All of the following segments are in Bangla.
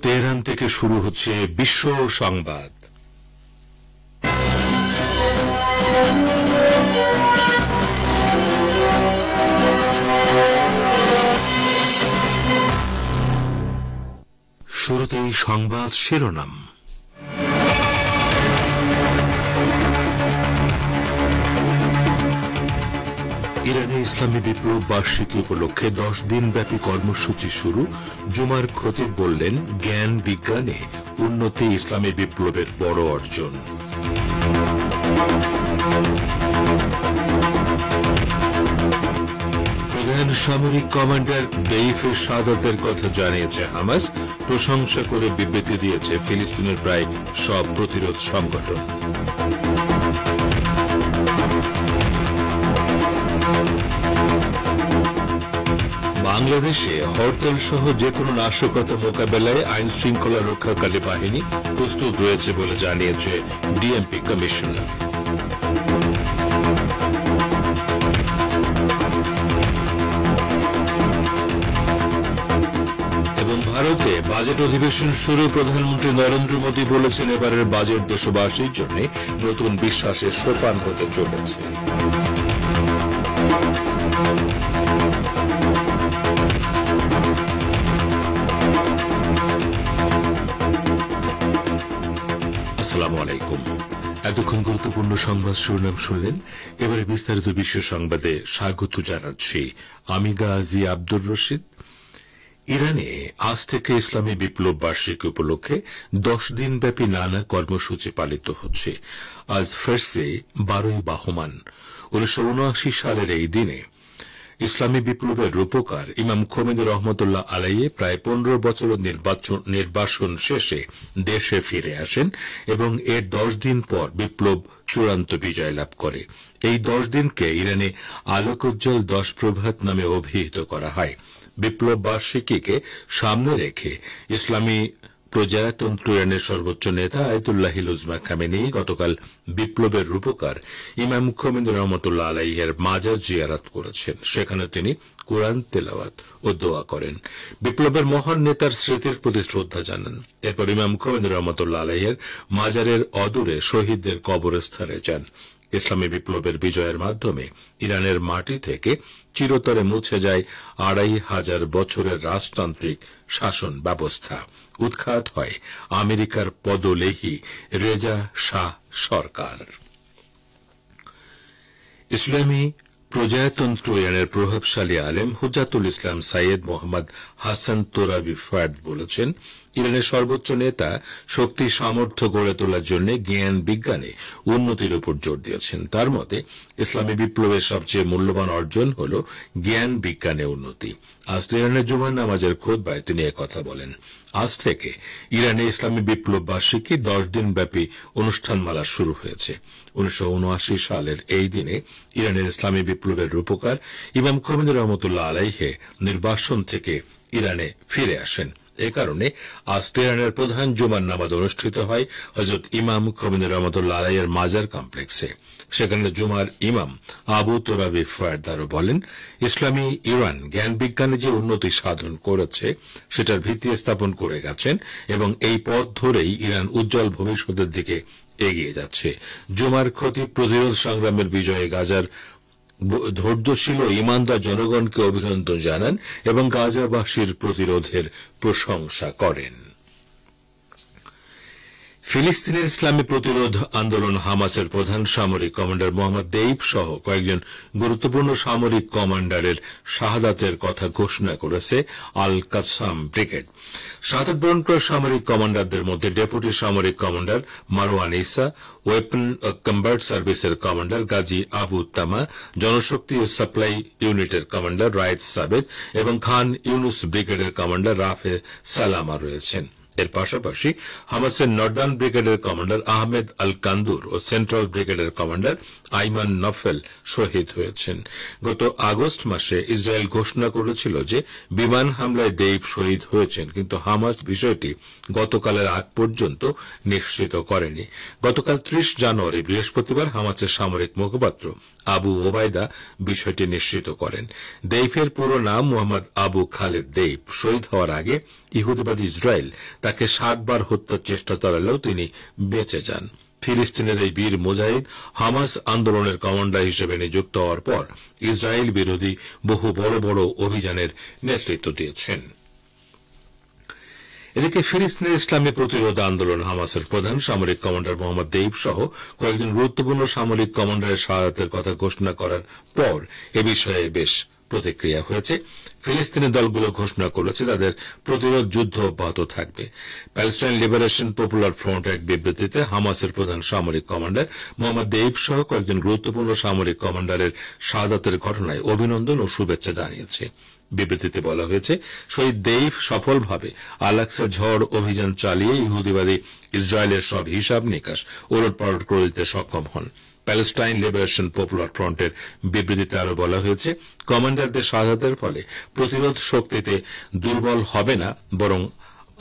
তেহরান থেকে শুরু হচ্ছে বিশ্ব সংবাদ। শুরুতেই সংবাদ শিরোনাম। ইরানে ইসলামী বিপ্লব বার্ষিকী উপলক্ষে 10 দিনব্যাপী কর্মসূচি শুরু। জুমার খতিব বললেন, জ্ঞান বিজ্ঞানে উন্নতি ইসলামী বিপ্লবের বড় অর্জন। প্রধান সামরিক কমান্ডার দেইফের শাহাদাতের কথা জানিয়েছে হামাস। প্রশংসা করে বিবৃতি দিয়েছে ফিলিস্তিনের প্রায় সব প্রতিরোধ সংগঠন। বাংলাদেশে হরতাল সহ যেকোনো নাশকতা মোকাবেলায় আইন শৃঙ্খলা রক্ষাকারী বাহিনী প্রস্তুত রয়েছে বলে জানিয়েছে ডিএমপি কমিশনার। এবং ভারতে বাজেট অধিবেশন শুরু। প্রধানমন্ত্রী নরেন্দ্র মোদী বলেছেন, এবারের বাজেট দেশবাসীর জন্য নতুন বিশ্বাসের সোপান হতে চলেছে। আসসালামু আলাইকুম। এতক্ষণ গুরুত্বপূর্ণ সংবাদ শিরোনাম শুনলেন। এবারে বিস্তারিত বিশ্ব সংবাদে স্বাগত জানাচ্ছি আমি গাজী আব্দুর রশিদ। ইরানে আজ থেকে ইসলামী বিপ্লব বার্ষিকী উপলক্ষে 10 দিনব্যাপী নানা কর্মসূচি পালিত হচ্ছে। আজ ফার্সে 12ই বাহমান। 1979 সালের এই দিনে ইসলামী বিপ্লবের রূপকার ইমাম খোমেনি রহমতুল্লাহ আলাইহি প্রায় 15 বছরের নির্বাসন শেষে দেশে ফিরে আসেন এবং এর 10 দিন পর বিপ্লব চূড়ান্ত বিজয় লাভ করে। এই 10 দিনকে ইরানে আলোকোজ্জ্বল 10 প্রভাত নামে অভিহিত করা হয়। বিপ্লব বার্ষিকীকে সামনে রেখে ইসলামী প্রজাতন্ত্র ইরানের সর্বোচ্চ নেতা আয়াতুল্লাহিল উজমা খামেনি গতকাল বিপ্লবের রূপকার ইমাম খোমেনি রহমতুল্লাহ আলাইহির মাজার জিয়ারত করেছেন। সেখানে তিনি কোরআন তেলাওয়াত ও দোয়া করেন, বিপ্লবের মহান নেতার স্মৃতির প্রতি শ্রদ্ধা জানান। এরপর ইমাম খোমেনি রহমতুল্লাহ আলাইহির মাজারের অদূরে শহীদদের কবরস্থানে যান। ইসলামী বিপ্লবের বিজয়ের মাধ্যমে ইরানের মাটি থেকে চিরতরে মুছে যায় 2500 বছরের রাজতান্ত্রিক শাসন ব্যবস্থা। উৎখাত হয় আমেরিকার পদলেহী রেজা শাহ সরকার। ইসলামী প্রজাতন্ত্র ইরানের প্রভাবশালী আলেম হুজাতুল ইসলাম সাইয়েদ মোহাম্মদ হাসান তোরাবি ফায়াদ বলেছেন, ইরানের সর্বোচ্চ নেতা শক্তি সামর্থ্য গড়ে তোলার জন্য জ্ঞান বিজ্ঞানে উন্নতির উপর জোর দিয়েছেন। তার মতে ইসলামী বিপ্লবের সবচেয়ে মূল্যবান অর্জন হল জ্ঞান বিজ্ঞানে উন্নতি। আজ ইরানের জুমার নামাজের খুতবায় তিনি একথা বলেন। আজ থেকে ইরানে ইসলামী বিপ্লব বার্ষিকী 10 দিনব্যাপী অনুষ্ঠানমালা শুরু হয়েছে। 1979 সালের এই দিনে ইরানের ইসলামী বিপ্লবের রূপকার ইমাম খোমেনি রহমতুল্লাহ আলাইহি নির্বাসন থেকে ইরানে ফিরে আসেন। এ কারণে আজ তেহরানের প্রধান জুমার নামাজ অনুষ্ঠিত হয় হযরত ইমাম খোমেনি রহমতুল্লাহ আলাইহির মাজার কমপ্লেক্সে। সেখানে জুমার ইমাম আবু তোরাবি ফায়াদ আরো বলেন, ইসলামী ইরান জ্ঞান বিজ্ঞানে যে উন্নতি সাধন করেছে সেটার ভিত্তি স্থাপন করে গেছেন এবং এই পথ ধরেই ইরান উজ্জ্বল ভবিষ্যতের দিকে এগিয়ে যাচ্ছে। জুমার খতিব প্রতিরোধ সংগ্রামের বিজয়ে গাজার ধৈর্যশীল ও ইমানদার জনগণকে অভিনন্দন জানান এবং গাজাবাসীর প্রতিরোধের প্রশংসা করেন। ফিলিস্তিনের ইসলামী প্রতিরোধ আন্দোলন হামাসের প্রধান সামরিক কমান্ডার মোহাম্মদ দেইফ সহ কয়েকজন গুরুত্বপূর্ণ সামরিক কমান্ডারের শাহাদাতের কথা ঘোষণা করেছে আল কাসাম ব্রিগেড। শাহাদাত বরণ করা সামরিক কমান্ডারদের মধ্যে ডেপুটি সামরিক কমান্ডার মারওয়ান ইসা, ওয়েপন ও কম্ব্যাট সার্ভিসের কমান্ডার গাজী আবু তামা, জনশক্তি ও সাপ্লাই ইউনিটের কমান্ডার রায়েদ সাবেদ এবং খান ইউনুস ব্রিগেডের কমান্ডার রাফে সালামা রয়েছেন। এর পাশাপাশি হামাসের নর্দার্ন ব্রিগেডের কমান্ডার আহমেদ আল কান্দুর ও সেন্ট্রাল ব্রিগেডের কমান্ডার আইমান নফেল শহীদ হয়েছেন। গত আগস্ট মাসে ইসরায়েল ঘোষণা করেছিল যে বিমান হামলায় দেইফ শহীদ হয়েছেন, কিন্তু হামাস বিষয়টি গতকালের আগ পর্যন্ত নিশ্চিত করেনি। গতকাল 30 জানুয়ারি বৃহস্পতিবার হামাসের সামরিক মুখপাত্র আবু ওবায়দা বিষয়টি নিশ্চিত করেন। দেইফের পুরো নাম মোহাম্মদ আবু খালেদ দেইফ। শহীদ হওয়ার আগে ইহুদিবাদী ইসরায়েল তাকে 7 বার হত্যার চেষ্টা চালালেও তিনি বেঁচে যান। ফিলিস্তিনের এই বীর মুজাহিদ হামাস আন্দোলনের কমান্ডার হিসেবে নিযুক্ত হওয়ার পর ইসরায়েল বিরোধী বহু বড় বড় অভিযানের নেতৃত্ব দিয়েছেন। এদিকে ফিলিস্তিনের ইসলামী প্রতিরোধ আন্দোলন হামাসের প্রধান সামরিক কমান্ডার মোহাম্মদ দেইব সহ কয়েকজন গুরুত্বপূর্ণ সামরিক কমান্ডারের শাহাদাতের কথা ঘোষণা করার পর এ বিষয়ে বেশ প্রতিক্রিয়া হয়েছে। ফিলিস্তিনি দলগুলো ঘোষণা করেছে তাদের প্রতিরোধ যুদ্ধ অব্যাহত থাকবে। প্যালেস্টাইন লিবারেশন পপুলার ফ্রন্ট এক বিবৃতিতে হামাসের প্রধান সামরিক কমান্ডার মোহাম্মদ দেইব সহ কয়েকজন গুরুত্বপূর্ণ সামরিক কমান্ডারের শাহাদাতের ঘটনায় অভিনন্দন ও শুভেচ্ছা জানিয়েছে। বিবৃতিতে বলা হয়েছে, শহীদ দেইব সফলভাবে আল-আকসা ঝড় অভিযান চালিয়ে ইহুদিবাদী ইসরায়েলের সব হিসাব নিকাশ ওলটপালট করে দিতে সক্ষম হন। প্যালেস্টাইন লিবারেশন পপুলার ফ্রন্টের বিবৃতিতে আরো বলা হয়েছে, কমান্ডারদের শাহাদাতের ফলে প্রতিরোধ শক্তিতে দুর্বল হবে না, বরং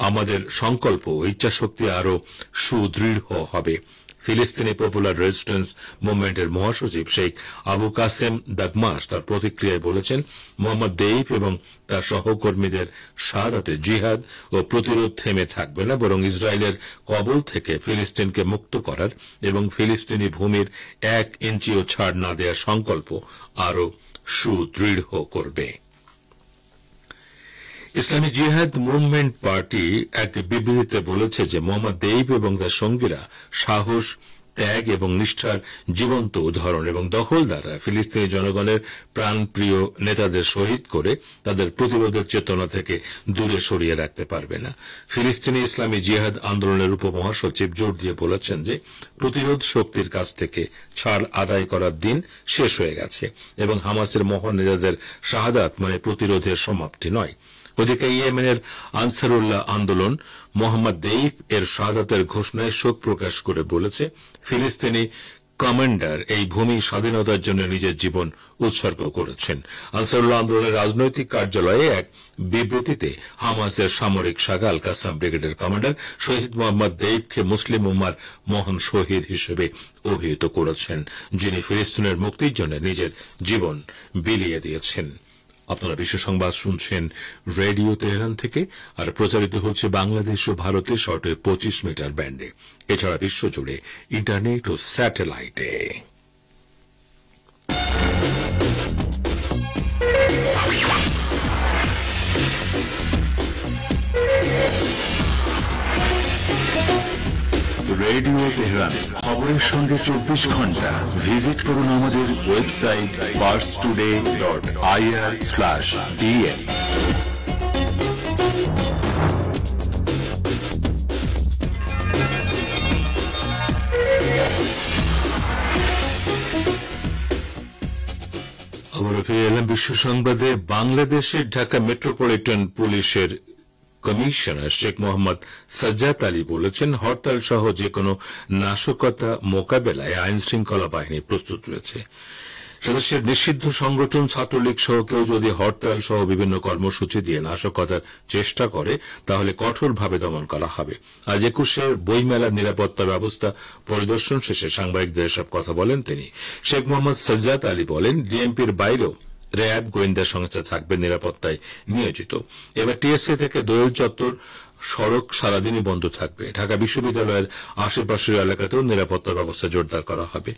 আমাদের সংকল্প ও ইচ্ছাশক্তি আরো সুদৃঢ় হবে। ফিলিস্তিনি পপুলার রেজিস্ট্যান্স মুভমেন্টের মহাসচিব শেখ আবু কাসেম দাগমাস তার প্রতিক্রিয়ায় বলেছেন, মোহাম্মদ দেইব এবং তার সহকর্মীদের শাহাদাতে জিহাদ ও প্রতিরোধ থেমে থাকবে না, বরং ইসরায়েলের কবল থেকে ফিলিস্তিনকে মুক্ত করার এবং ফিলিস্তিনি ভূমির 1 ইঞ্চিও ছাড় না দেওয়ার সংকল্প আরো সুদৃঢ় করবে। ইসলামী জিহাদ মুভমেন্ট পার্টি এক বিবৃতিতে বলেছে যে মোহাম্মদ দেইব এবং তার সঙ্গীরা সাহস, ত্যাগ এবং নিষ্ঠার জীবন্ত উদাহরণ এবং দখলদাররা ফিলিস্তিনি জনগণের প্রাণপ্রিয় নেতাদের শহীদ করে তাদের প্রতিরোধের চেতনা থেকে দূরে সরিয়ে রাখতে পারবে না। ফিলিস্তিনি ইসলামী জিহাদ আন্দোলনের উপমহাসচিব জোর দিয়ে বলেছেন যে প্রতিরোধ শক্তির কাছ থেকে ছাড় আদায় করার দিন শেষ হয়ে গেছে এবং হামাসের মহান নেতাদের শাহাদাত মানে প্রতিরোধের সমাপ্তি নয়। ওদিকে ইয়েমেনের আনসারুল্লাহ আন্দোলন মোহাম্মদ দেইব এর শাহাদাতের ঘোষণায় শোক প্রকাশ করে বলেছে, ফিলিস্তিনি কমান্ডার এই ভূমি স্বাধীনতার জন্য নিজের জীবন উৎসর্গ করেছেন। আনসারুল্লাহ আন্দোলনের রাজনৈতিক কার্যালয়ে এক বিবৃতিতে হামাসের সামরিক শাখা আল কাসাম ব্রিগেডের কমান্ডার শহীদ মোহাম্মদ দেইবকে মুসলিম উম্মার মহান শহীদ হিসেবে অভিহিত করেছেন, যিনি ফিলিস্তিনের মুক্তির জন্য নিজের জীবন বিলিয়ে দিয়েছেন। আপনারা বিশ্ব সংবাদ শুনছেন রেডিও তেহরান থেকে, আর প্রচারিত হচ্ছে বাংলাদেশ ও ভারতের শর্টওয়েভ 25 মিটার ব্যান্ডে, এছাড়া বিশ্বজুড়ে ইন্টারনেট ও স্যাটেলাইটে। রেডিও তেহরান খবরের সঙ্গে 24 ঘন্টা। ভিজিট করুন আমাদের ওয়েবসাইট parstoday.ir/dn। আবারও ফিরে এলাম বিশ্ব সংবাদে। বাংলাদেশের ঢাকা মেট্রোপলিটন পুলিশের কমিশনার শেখ মোহাম্মদ সাজ্জাদ আলী বলেছেন, হরতাল সহ যে কোনো নাশকতা মোকাবেলায় আইন শৃঙ্খলা বাহিনী প্রস্তুত রয়েছে। সদস্যের নিষিদ্ধ সংগঠন ছাত্রলীগ সহ কেউ যদি হরতাল সহ বিভিন্ন কর্মসূচি দিয়ে নাশকতার চেষ্টা করে তাহলে কঠোরভাবে দমন করা হবে। আজ 21-এর বইমেলার নিরাপত্তা ব্যবস্থা পরিদর্শন শেষে সাংবাদিকদের এসব কথা বলেন তিনি। শেখ মোহাম্মদ সাজ্জাদ আলী বলেন, ডিএমপির বাইরেও র্যাব গোয়েন্দা সংস্থা থাকবে নিরাপত্তায় নিয়োজিত। এবার টিএসসি থেকে দোয়েল চত্বর সড়ক সারাদিনই বন্ধ থাকবে। ঢাকা বিশ্ববিদ্যালয়ের আশেপাশের এলাকাতেও নিরাপত্তা ব্যবস্থা জোরদার করা হবে।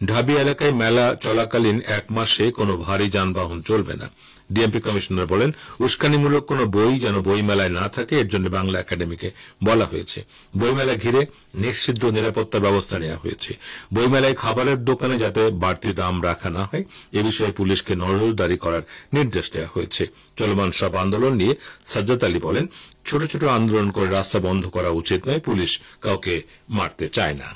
ঢাবি এলাকায় মেলা চলাকালীন 1 মাসে কোনো ভারী যানবাহন চলবে না। ডিএমপি কমিশনার বলেন, উস্কানিমূলক কোনো বই যেন বইমেলায় না থাকে, এর জন্য বাংলা একাডেমিকে বলা হয়েছে। বইমেলা ঘিরে নিশ্চিদ্র নিরাপত্তা ব্যবস্থা নেওয়া হয়েছে। বইমেলায় খাবারের দোকানে যাতে বাড়তি দাম রাখা না হয় এ বিষয়ে পুলিশকে নজরদারি করার নির্দেশ দেওয়া হয়েছে। চলমান সব আন্দোলন নিয়ে সাজ্জাদ আলী বলেন, ছোট ছোট আন্দোলন করে রাস্তা বন্ধ করা উচিত নয়, পুলিশ কাউকে মারতে চায় না।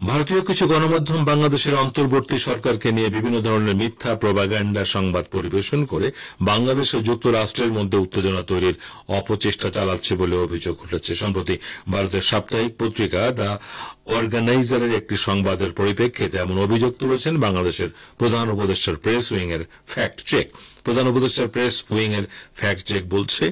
ভারতীয় কিছু গণমাধ্যম বাংলাদেশের অন্তর্বর্তী সরকারকে নিয়ে বিভিন্ন ধরনের মিথ্যা প্রোপাগান্ডা সংবাদ পরিবেশন করে বাংলাদেশ ও যুক্তরাষ্ট্রের মধ্যে উত্তেজনা তৈরির অপচেষ্টা চালাচ্ছে বলে অভিযোগ উঠেছে। সম্প্রতি ভারতের সাপ্তাহিক পত্রিকা দ্য অর্গানাইজারের একটি সংবাদের পরিপ্রেক্ষিতে এমন অভিযোগ তুলেছেন বাংলাদেশের প্রধান উপদেষ্টার প্রেস উইং এর ফ্যাক্ট চেক। প্রধান উপদেষ্টার প্রেস উইং এর ফ্যাক্ট চেক বলছে,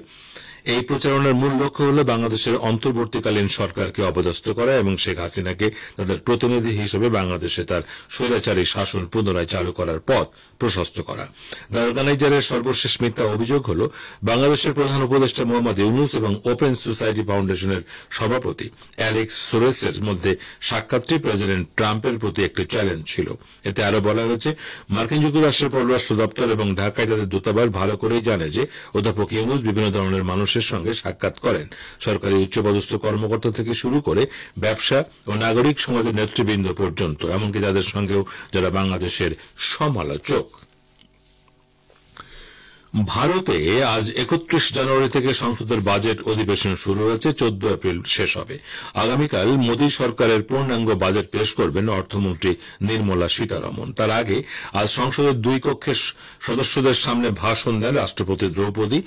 এই প্রচারণার মূল লক্ষ্য হল বাংলাদেশের অন্তর্বর্তীকালীন সরকারকে অপদস্থ করা এবং শেখ হাসিনাকে তাদের প্রতিনিধি হিসেবে বাংলাদেশে তার স্বৈরাচারী শাসন পুনরায় চালু করার পথ প্রশস্ত করা। দ্য অর্গানাইজারের সর্বশেষ মিথ্যা অভিযোগ হল বাংলাদেশের প্রধান উপদেষ্টা মোহাম্মদ ইউনূস এবং ওপেন সোসাইটি ফাউন্ডেশনের সভাপতি অ্যালেক্স সোরেসের মধ্যে সাক্ষাৎটি প্রেসিডেন্ট ট্রাম্পের প্রতি একটি চ্যালেঞ্জ ছিল। এতে আরো বলা হয়েছে, মার্কিন যুক্তরাষ্ট্রের পররাষ্ট্র দপ্তর এবং ঢাকায় তাদের দূতাবাস ভালো করেই জানে যে অধ্যাপক ইউনূস বিভিন্ন ধরনের মানুষের সঙ্গে সাক্ষাৎ করেন, সরকারি উচ্চপদস্থ কর্মকর্তা থেকে শুরু করে ব্যবসা ও নাগরিক সমাজের নেতৃবৃন্দ পর্যন্ত, এমনকি তাদের সঙ্গেও যারা বাংলাদেশের সমালোচক। ভারতে আজ 31 জানুয়ারি থেকে সংসদের বাজেট অধিবেশন শুরু হয়েছে, 14 এপ্রিল শেষ হবে। আগামীকাল মোদী সরকারের পূর্ণাঙ্গ বাজেট পেশ করবেন অর্থমন্ত্রী নির্মলা সীতারমণ। তার আগে আজ সংসদের দুই কক্ষের সদস্যদের সামনে ভাষণ দেন রাষ্ট্রপতি দ্রৌপদী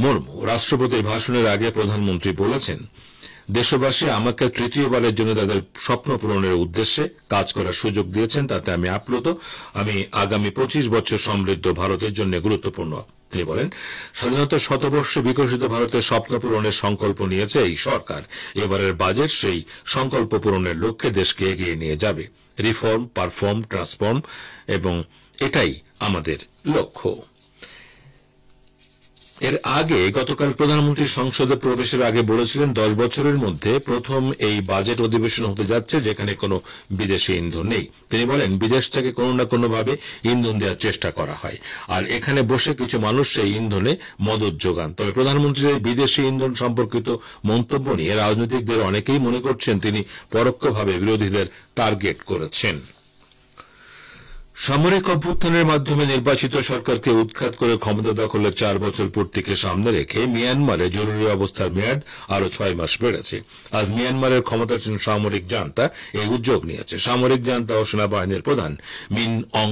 মুর্মু। রাষ্ট্রপতির ভাষণের আগে প্রধানমন্ত্রী বলেছেন, দেশবাসী আমাকে তৃতীয়বারের জন্য তাদের স্বপ্ন পূরণের উদ্দেশ্যে কাজ করার সুযোগ দিয়েছেন, তাতে আমি আপ্লুত। আমি আগামী 25 বছর সমৃদ্ধ ভারতের জন্য গুরুত্বপূর্ণ। তিনি বলেন, স্বাধীনতার শতবর্ষে বিকশিত ভারতের স্বপ্ন পূরণের সংকল্প নিয়েছে এই সরকার। এবারের বাজেট সেই সংকল্প পূরণের লক্ষ্যে দেশকে এগিয়ে নিয়ে যাবে। রিফর্ম, পারফর্ম, ট্রান্সফর্ম, এবং এটাই আমাদের লক্ষ্য। এর আগে গতকাল প্রধানমন্ত্রী সংসদে প্রবেশের আগে বলেছিলেন, 10 বছরের মধ্যে প্রথম এই বাজেট অধিবেশন হতে যাচ্ছে যেখানে কোনো বিদেশি ইন্ধন নেই। তিনি বলেন, বিদেশ থেকে কোনো না কোনোভাবে ইন্ধন দেওয়ার চেষ্টা করা হয়, আর এখানে বসে কিছু মানুষ সেই ইন্ধনে মদত যোগান। তবে প্রধানমন্ত্রীর এই বিদেশি ইন্ধন সম্পর্কিত মন্তব্য নিয়ে রাজনীতিকদের অনেকেই মনে করছেন তিনি পরোক্ষভাবে বিরোধীদের টার্গেট করেছেন। সামরিক অভ্যুত্থানের মাধ্যমে নির্বাচিত সরকারকে উৎখাত করে ক্ষমতা দখলের 4 বছর পূর্তিকে সামনে রেখে মিয়ানমারে জরুরি অবস্থার মেয়াদ আরো 6 মাস বেড়েছে। আজ মিয়ানমারের ক্ষমতাসীন সামরিক জান্তা এই উদ্যোগ নিয়েছে। সামরিক জান্তা ও সেনাবাহিনীর প্রধান মিন অং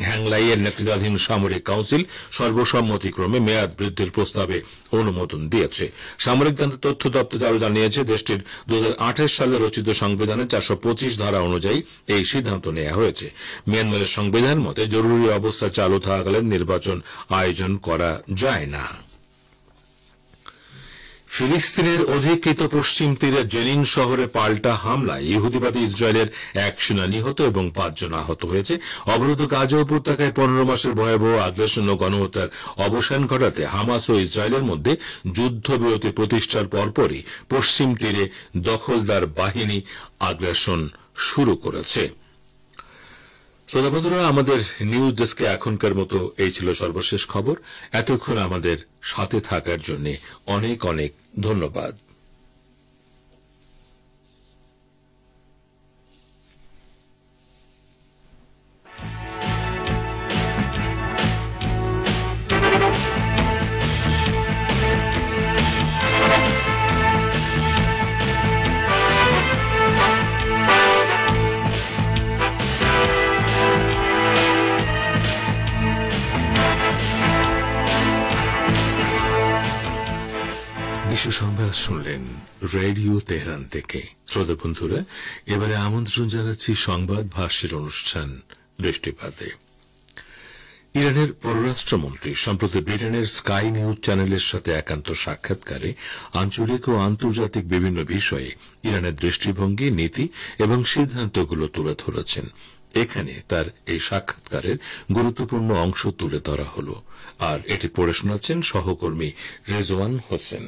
হ্যাংলাইয়ের নেতৃত্বাধীন সামরিক কাউন্সিল সর্বসম্মতিক্রমে মেয়াদ বৃদ্ধির প্রস্তাবে অনুমোদন দিয়েছে। সামরিক জান্তার তথ্য দপ্তর আরো জানিয়েছে, দেশটির 2028 সালে রচিত সংবিধানের 425 ধারা অনুযায়ী এই সিদ্ধান্ত নেওয়া হয়েছে। মিয়ানমারের সংবিধান মতে জরুরি অবস্থা চালু থাকাকালীন নির্বাচন আয়োজন করা যায় না। ফিলিস্তিনের অধিকৃত পশ্চিম তীরে জেনিন শহরে পাল্টা হামলায় ইহুদিবাদী ইসরায়েলের 1 সেনা নিহত এবং 5 জন আহত হয়েছে। অবরুদ্ধ গাজা উপত্যকায় 15 মাসের ভয়াবহ আগ্রাসন ও গণহত্যার অবসান ঘটাতে হামাস ও ইসরায়েলের মধ্যে যুদ্ধবিরতি প্রতিষ্ঠার পরপরই পশ্চিম তীরে দখলদার বাহিনী আগ্রাসন শুরু করেছে। শ্রোতা বন্ধুরা, আমাদের নিউজ ডেস্কে এখনকার মতো এই ছিল সর্বশেষ খবর। এতক্ষণ আমাদের সাথে থাকার জন্য অনেক অনেক ধন্যবাদ। সংবাদ শুনলেন রেডিও তেহরান থেকে। শ্রোতা বন্ধুরা, এবারে আমন্ত্রণ জানাচ্ছি সংবাদ ভাষ্যের অনুষ্ঠান দৃষ্টিপাতে। ইরানের পররাষ্ট্রমন্ত্রী সম্প্রতি ব্রিটেনের স্কাই নিউজ চ্যানেলের সাথে একান্ত সাক্ষাৎকারে আঞ্চলিক ও আন্তর্জাতিক বিভিন্ন বিষয়ে ইরানের দৃষ্টিভঙ্গি, নীতি এবং সিদ্ধান্তগুলো তুলে ধরেছেন। এখানে তার এই সাক্ষাৎকারের গুরুত্বপূর্ণ অংশ তুলে ধরা হল, আর এটি পড়ে শোনাচ্ছেন সহকর্মী রেজওয়ান হোসেন।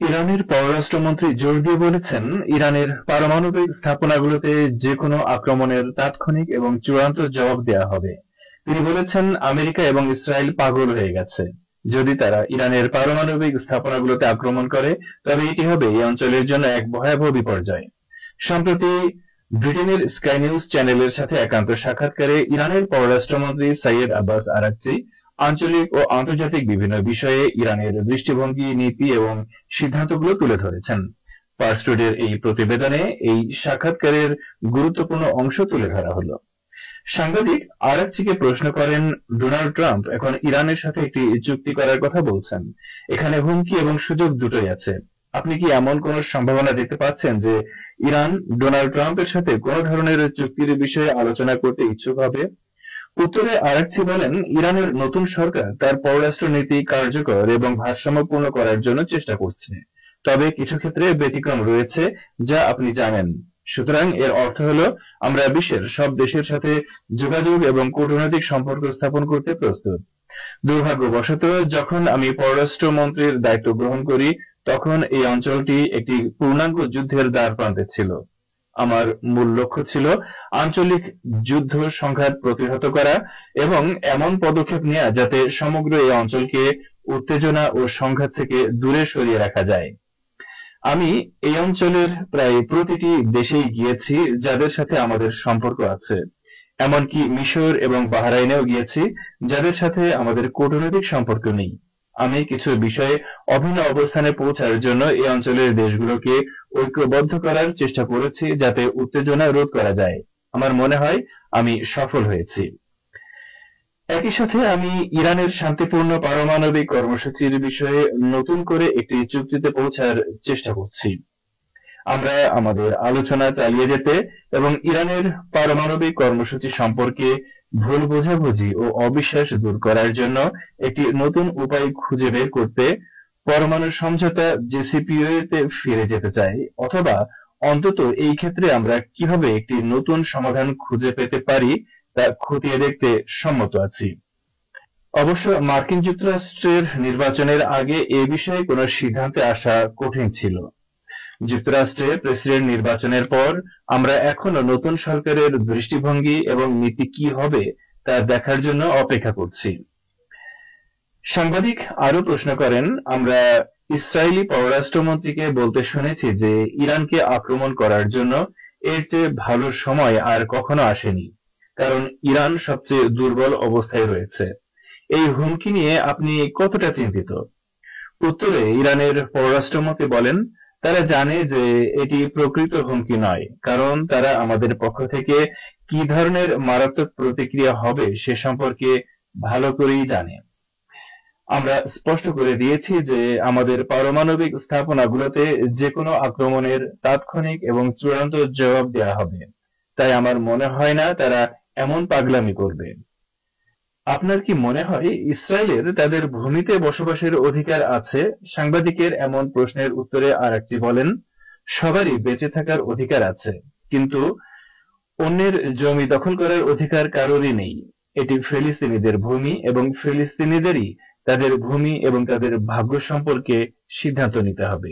ইরানের পররাষ্ট্রমন্ত্রী জোর দিয়ে বলেছেন, ইরানের পারমাণবিক স্থাপনাগুলোতে যে কোনো আক্রমণের তাৎক্ষণিক এবং চূড়ান্ত জবাব দেওয়া হবে। তিনি বলেছেন, আমেরিকা এবং ইসরায়েল পাগল হয়ে গেছে। যদি তারা ইরানের পারমাণবিক স্থাপনাগুলোতে আক্রমণ করে, তবে এটি হবে এই অঞ্চলের জন্য এক ভয়াবহ বিপর্যয়। সম্প্রতি ব্রিটেনের স্কাই নিউজ চ্যানেলের সাথে একান্ত সাক্ষাৎকারে ইরানের পররাষ্ট্রমন্ত্রী সৈয়দ আব্বাস আরাকচি আঞ্চলিক ও আন্তর্জাতিক বিভিন্ন বিষয়ে ইরানের দৃষ্টিভঙ্গি, নীতি এবং সিদ্ধান্তগুলো তুলে ধরেছেন। পার্স টুডের এই প্রতিবেদনে এই সাক্ষাৎকারের গুরুত্বপূর্ণ অংশ তুলে ধরা হলো। সাংবাদিক আরাকচিকে প্রশ্ন করেন, ডোনাল্ড ট্রাম্প এখন ইরানের সাথে একটি চুক্তি করার কথা বলছেন। এখানে হুমকি এবং সুযোগ দুটোই আছে। আপনি কি এমন কোন সম্ভাবনা দেখতে পাচ্ছেন যে ইরান ডোনাল্ড ট্রাম্পের সাথে কোন ধরনের চুক্তির বিষয়ে আলোচনা করতে ইচ্ছুক হবে? উত্তরে আরাকচি বলেন, ইরানের নতুন সরকার তার পররাষ্ট্রনীতি কার্যকর এবং ভারসাম্যপূর্ণ করার জন্য চেষ্টা করছে, তবে কিছু ক্ষেত্রে ব্যতিক্রম রয়েছে যা আপনি জানেন। সুতরাং এর অর্থ হলো আমরা বিশ্বের সব দেশের সাথে যোগাযোগ এবং কূটনৈতিক সম্পর্ক স্থাপন করতে প্রস্তুত। দুর্ভাগ্যবশত যখন আমি পররাষ্ট্রমন্ত্রীর দায়িত্ব গ্রহণ করি তখন এই অঞ্চলটি একটি পূর্ণাঙ্গ যুদ্ধের দ্বারপ্রান্তে ছিল। আমার মূল লক্ষ্য ছিল আঞ্চলিক যুদ্ধ সংঘাত প্রতিহত করা এবং এমন পদক্ষেপ নেওয়া যাতে সমগ্র এই অঞ্চলকে উত্তেজনা ও সংঘাত থেকে দূরে সরিয়ে রাখা যায়। আমি এই অঞ্চলের প্রায় প্রতিটি দেশেই গিয়েছি যাদের সাথে আমাদের সম্পর্ক আছে, এমনকি মিশর এবং বাহরাইনেও গিয়েছি যাদের সাথে আমাদের কূটনৈতিক সম্পর্ক নেই। আমি কিছু বিষয়ে অভিন্ন অবস্থানে পৌঁছার জন্য এই অঞ্চলের দেশগুলোকে ঐক্যবদ্ধ করার চেষ্টা করেছি যাতে উত্তেজনা রোধ করা যায়। আমার মনে হয় আমি সফল হয়েছি। একই সাথে আমি ইরানের শান্তিপূর্ণ পারমাণবিক কর্মসূচির বিষয়ে নতুন করে একটি চুক্তিতে পৌঁছার চেষ্টা করছি। আমরা আমাদের আলোচনা চালিয়ে যেতে এবং ইরানের পারমাণবিক কর্মসূচি সম্পর্কে ভুল বোঝাবুঝি ও অবিশ্বাস দূর করার জন্য একটি নতুন উপায় খুঁজে বের করতে পরমাণু সমঝোতা জেসিপিওএ তে ফিরে যেতে চাই, অথবা অন্তত এই ক্ষেত্রে আমরা কিভাবে একটি নতুন সমাধান খুঁজে পেতে পারি তা খতিয়ে দেখতে সম্মত আছি। অবশ্য মার্কিন যুক্তরাষ্ট্রের নির্বাচনের আগে এ বিষয়ে কোনো সিদ্ধান্তে আসা কঠিন ছিল। যুক্তরাষ্ট্রে প্রেসিডেন্ট নির্বাচনের পর আমরা এখনো নতুন সরকারের দৃষ্টিভঙ্গি এবং নীতি কি হবে তা দেখার জন্য অপেক্ষা করছি। সাংবাদিক আরো প্রশ্ন করেন, আমরা ইসরায়েলি পররাষ্ট্রমন্ত্রীকে বলতে শুনেছি যে ইরানকে আক্রমণ করার জন্য এর চেয়ে ভালো সময় আর কখনো আসেনি, কারণ ইরান সবচেয়ে দুর্বল অবস্থায় রয়েছে। এই হুমকি নিয়ে আপনি কতটা চিন্তিত? উত্তরে ইরানের পররাষ্ট্রমন্ত্রী বলেন, তারা জানে যে এটি প্রকৃত হুমকি নয়, কারণ তারা আমাদের পক্ষ থেকে কি ধরনের মারাত্মক প্রতিক্রিয়া হবে সে সম্পর্কে ভালো করেই জানে। আমরা স্পষ্ট করে দিয়েছি যে আমাদের পারমাণবিক স্থাপনাগুলোতে যে কোনো আক্রমণের তাৎক্ষণিক এবং চূড়ান্ত জবাব দেওয়া হবে, তাই আমার মনে হয় না তারা এমন পাগলামি করবে। আপনার কি মনে হয় ইসরায়েলের তাদের ভূমিতে বসবাসের অধিকার আছে? সাংবাদিকের এমন প্রশ্নের উত্তরে আরাকচি বলেন, সবারই বেঁচে থাকার অধিকার আছে, কিন্তু অন্যের জমি দখল করার অধিকার কারোরই নেই। এটি ফিলিস্তিনিদের ভূমি এবং ফিলিস্তিনিদেরই তাদের ভূমি এবং তাদের ভাগ্য সম্পর্কে সিদ্ধান্ত নিতে হবে।